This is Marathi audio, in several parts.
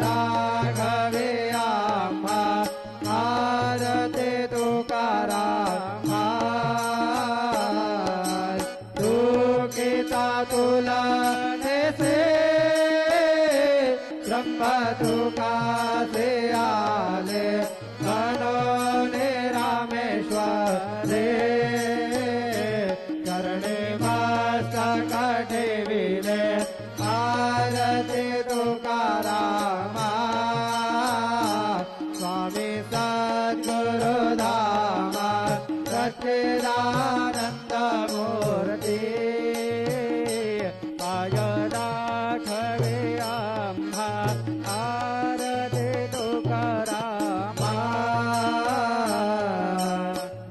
दाखवे आम्हा आरती तुकाराम दुःखिता तुला नेसे ब्रह्म तुकासे आले म्हणून रामेश्वरे करणे मस्तक ठेविले आरती तुकारामा स्वामी सद्गुरुधामा सच्चिदानंद मूर्ती पाय दाखवे आम्हा आरती तुकारामा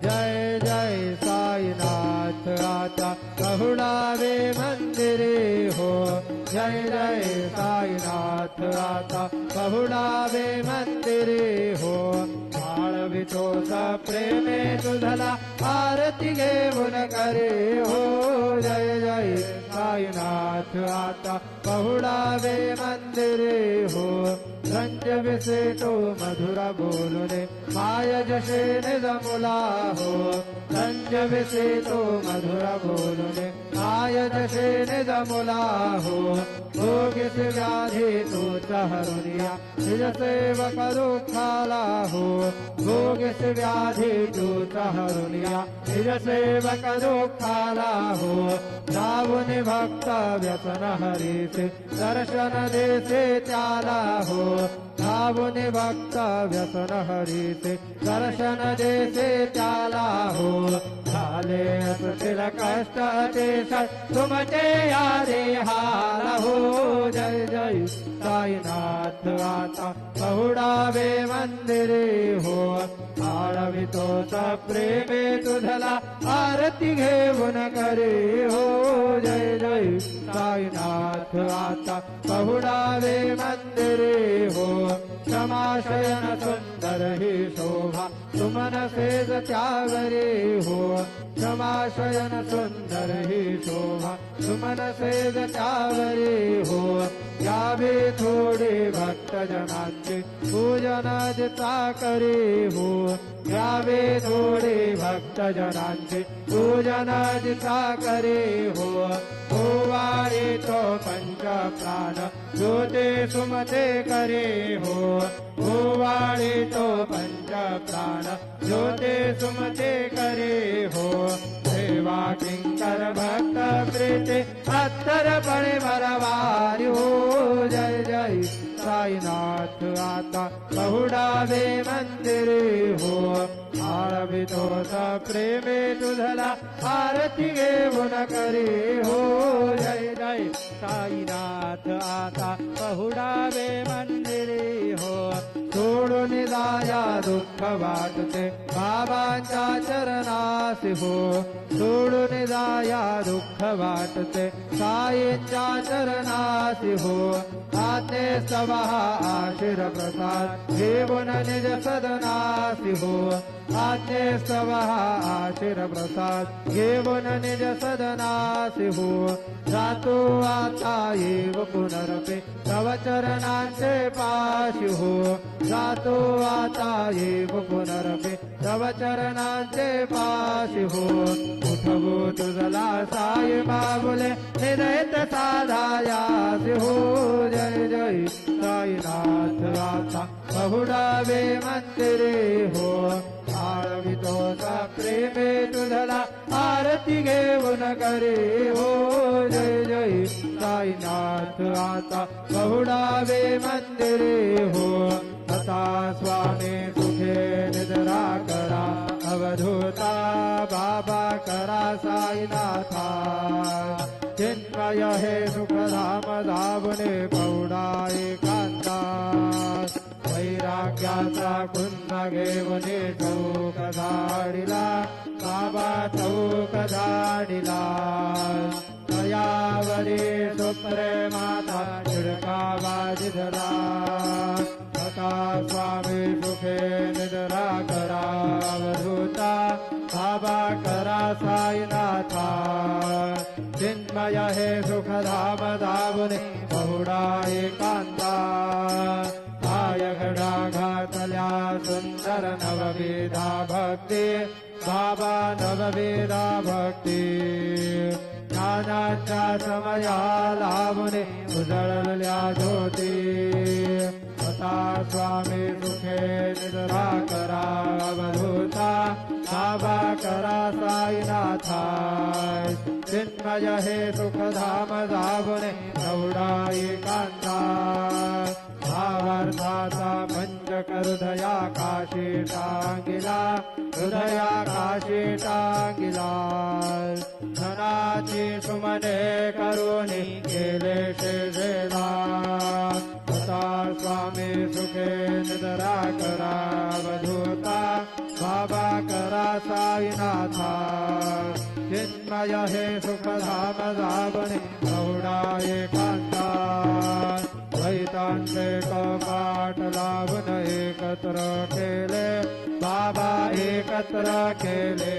जय जय साईनाथ आता कहुणावे मंदिरे हो जय जय साईनाथ आता कहुणावे मंदिरे हो आळवितो स प्रेमे तुझला आरती घेऊन करे हो जय जय साईनाथ आता कहुणावे मंदिरे हो रंज विसेटो मधुरा बोलुने माय जशे निजमुला हो रंज विसेटो मधुरा बोलुने माय जशे निजमुला हो भोगिस व्याधी तू चहरुनिया निज सेवक दुःखाला हो भोगिस व्याधी तू चहरुनिया निज सेवक दुःखाला हो जाऊन भक्त व्यसन हरीसे दर्शन देसे त्याला हो जाऊन भक्त व्यसन हरीसे दर्शन देसे त्याला हो झाले असतील कष्ट देश तुमचे या देहाला हो जय जय साईनाथ आता कहुडावे मंदिरे हो आळवितो स प्रेमे तुझला आरती घेऊन करे हो जय जय साईनाथ आता कहुडावे मंदिरे हो क्षमाशयन सुंदर ही शोभा तुमन सेज त्यावरे हो क्षमाशयन सुंदर ही शोभा तुमन सेज त्यावरे हो यावे थोडे भक्त जनांचे पूजन जिता करे हो यावे थोडे भक्त जनांचे पूजन जिता करे हो वाणी तो पंच प्राण ज्योते सुमते करे हो वाणी तो पंच प्राण ज्योते सुमते करे हो सेवा किंकर भक्त प्रीते अत्तर पणे मरवारी हो जय जय साईनाथ आता कहुडावे मंदिरे हो आळवितो स प्रेमे तुझला आरती घेऊन करे हो जय जय साईनाथ आता कहुडावे मंदिरे हो सोडून जाया दुःख वाटते बाबांच्या चरणासी हो सोडून जाया दुःख वाटते साईंच्या चरणासी हो आते सवहा आशीर प्रसाद घेऊन निज सदनासी हो आते सवहा आशीर प्रसाद घेऊन निज सदनासी हो जातो आता येव पुनरपे तव चरणांचे पाशी हो जातो आता येव पुनरपे तव चरणांचे पाशी हो उठवो तुझला साई बाबुले निरत साधायासी हो जय जय साईनाथ आता कहुडावे मंदिरे हो आळवितो स प्रेमे तुझला आरती घेऊन करे हो जय जय साईनाथ आता कहुडावे मंदिरे हो आता स्वामी सुखे निद्रा करा अवधूता बाबा करा साईनाथा चिन्मय हे सुखधाम धावने पौडा एकांता वैराग्याचा कुंभ घेवने चौक धाडिला बाबा चौक धाडिला दयावरी सुप्रेमाता चिडकावाजिधरा आता स्वामी सुखे निद्रा करा अवधूता बाबा करा साईनाथा चिन्मय हे सुखधाम धावने पहुडा एकांता सुंदर नवविधा भक्ती बाबा नवविधा भक्ती ज्ञानाच्या समया लाभुने उजळल्या ज्योती आता स्वामी सुखे निद्रा करा अवधूता बाबा करा साईनाथा चिन्मय हे सुखधाम जाबुने एवढा एकांता भावार्थाचा पंचक हृदयाकाशी टांगिला हृदयाकाशी टांगिला धनाची सुमने करुणी गेले शेजेला आता स्वामी सुखे निद्रा करा अवधूता बाबा करा साईनाथा चिन्मय हे सुखधाम जाबने एवढा एकांता द्वैतांचे कपाट लावून एकत्र केले बाबा एकत्र केले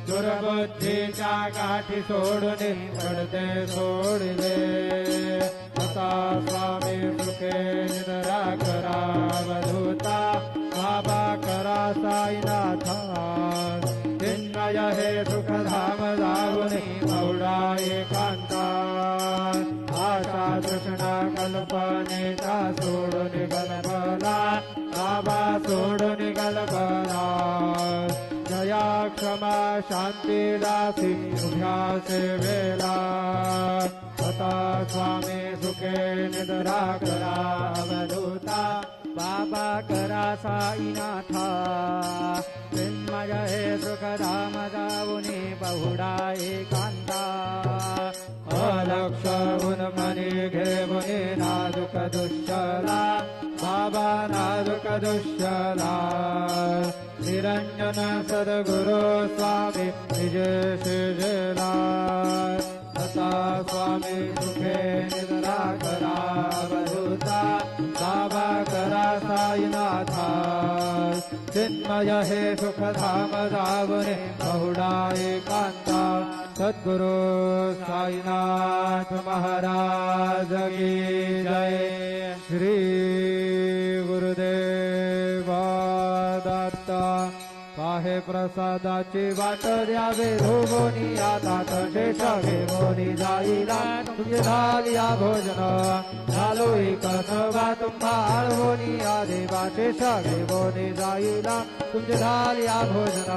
दुर्बुद्धीच्या गाठी सोडून पडते सोडले आता स्वामी सुखे निद्रा करा अवधूता बाबा करा साईनाथा चिन्मय हे सुखधाम जाऊन एवढा एकांता आशा तृष्णा कल्पनेचा सोडून कल्पना बाबा सोडून कल्पना दया क्षमा शांती दासी तुझ्या सेवेला आता स्वामी सुखे निद्रा करा अवधूता बाबा करा साईनाथा चिन्मय हे सुखधाम जाऊनी बहुडा एकांता अलक्ष उन्मनी घेऊनी नाजुक दुश्चला बाबा नाजुक दुश्चला निरंजन सद्गुरु स्वामी निज शेजेला आता स्वामी सुखे निद्रा करा अवधूता बाबा करा साईनाथा चिन्मय हे सुखधाम जावने बहुडा एकांता सद्गुरु साईनाथ महाराज की जय श्री गुरुदेव दत्ता पाहे प्रसादाची वाट द्यावे धोबोनी आता शेष घेऊनी जाईला तुझे झालिया भोजन झालो एकच वा तुम्हा आळवोनी देवा शेष घेऊनी जाईला तुझे झालिया भोजन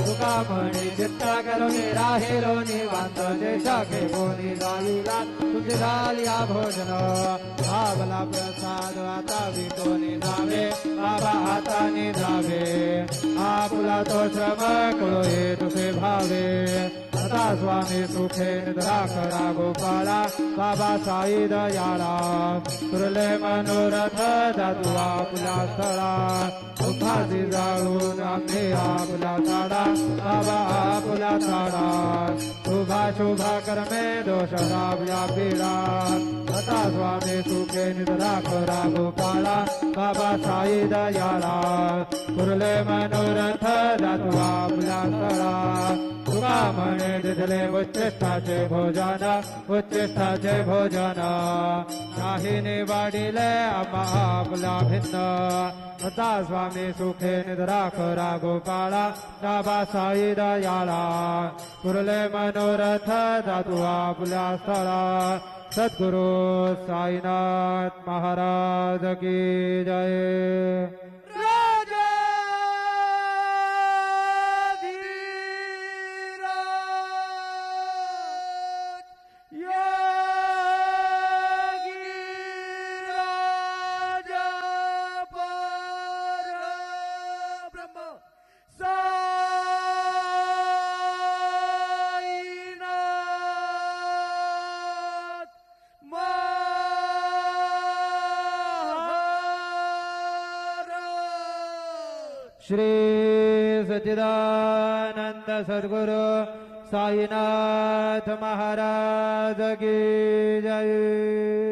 तुका म्हणे चित्ता करोनी राहिलो निवांत शेष घेऊनी जाईला तुझे झालिया भोजन भावला प्रसाद आता विटोनी जावे बाबा हाताने जावे आपला तो श्रम कळो ये तुझे भावे आता स्वामी सुखे निद्रा करा गोपाळा बाबा साई दयाळा तुरले मनोरथ जातू आपल्या स्थळा दुःखाची जाळून आम्ही आपला ताडा बाबा आपला ताडा शुभा शुभा कर्मे दोष रावल्या पीडा आता स्वामी सुखे निद्रा करा गोपाळा बाबा साई दयाळा तुरले मनोरथ जातू आपल्या स्थळा तुका म्हणे दिसले उच्चिष्टाचे भोजन उच्चिष्टाचे भोजन नाही निवाडिले आपला भिन्न आता स्वामी सुखे निद्रा करा गोपाळा बाबा साई दयाळा पुरले मनोरथ जातू आपल्या स्थळा सद्गुरु साईनाथ महाराज की जय श्री सच्चिदानंद सद्गुरु साईनाथ महाराज की जय।